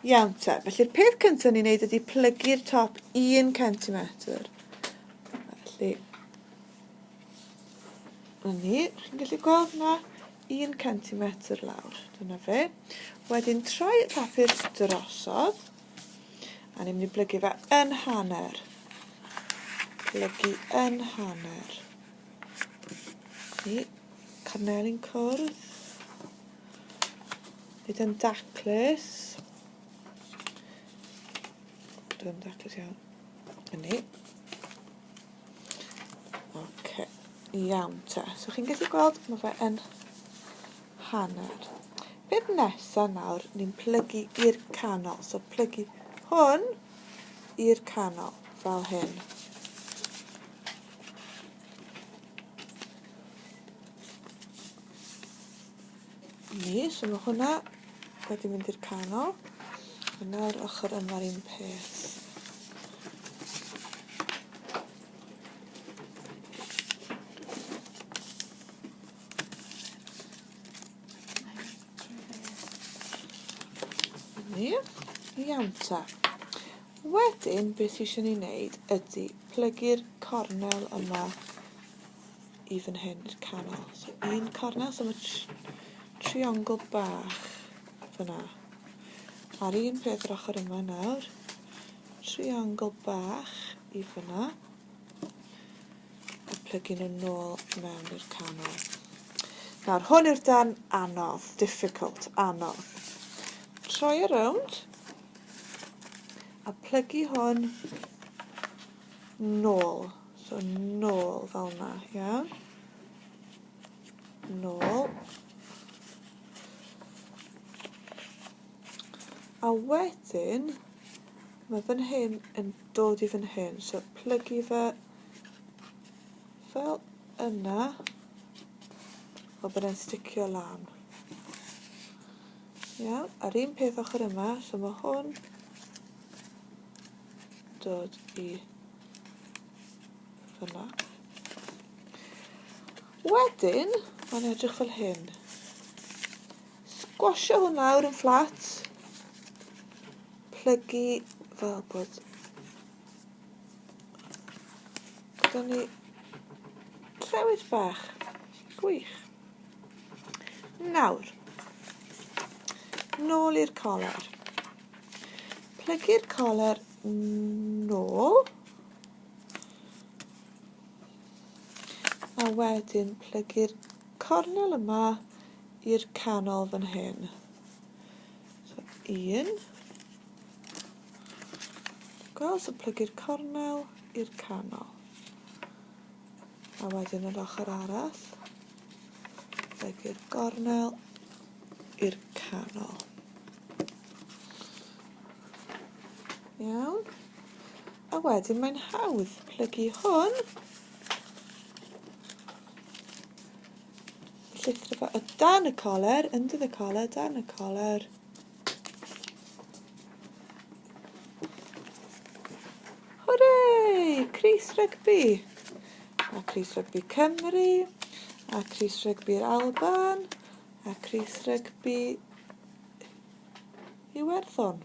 Iawn te, felly'r peth cyntaf ni'n neud ydy plygu'r top 1 centimetr. Felly, ni, chi'n gallu gweld na 1 centimetr lawr. Dyna fe. Wedyn troi y papur drosodd, a ni'n mynd i plygu fe yn hanner. Plygu yn hanner. Ni, cornelin cwrdd. Nid yn daclus. Dwi'n daclus iawn. Yni. Oce. Iawn te. So chi'n gallu gweld mae fe yn hanner. Beth nesaf nawr, ni'n plygu i'r canol. So plygu hwn i'r canol, fel hyn. Ni, so mae hwnna wedi mynd i'r canol. A nawr ochr yma'r un peth. Ni, iawn ta. Wedyn, beth eisiau ni wneud ydy plygu'r cornel yma i fan hyn, i'r canol. So un cornel, so mae triongl bach fyna. A'r un peth yr ochr yma nawr. Triongl bach i fyna. A plygu nhw nôl mewn i'r canol. Nawr, hwn yw'r dan anodd, difficult, anodd. Troi e rownd. A plygu hwn nôl. So nôl fel yna, iawn. Nôl. A wedyn, mae fan hyn yn dod i fan hyn. So plygu fe fel yna. O byddai'n sticio lan. Iawn, a'r un peth ochr yma. So mae hwn dod i fyna. Wedyn, mae'n edrych fel hyn. Sgwasio hwn lawr yn fflat. Plygu fel bod gyda ni llewyd bach. Gwych. Nawr, nôl i'r coler. Plygu'r coler nôl. A wedyn plygu'r cornel yma i'r canol fan hyn. So, un. Gweld, so plygu'r cornel i'r canol. A wedyn yr ochr arall. Plygu'r cornel i'r canol. Iawn. A wedyn mae'n hawdd plygu hwn. Llithro fe o dan y coler, under the collar, dan y coler. Hwrei! Crys rygbi. A crys rygbi Cymru. A crys rygbi'r Alban. A crys rygbi Iwerddon.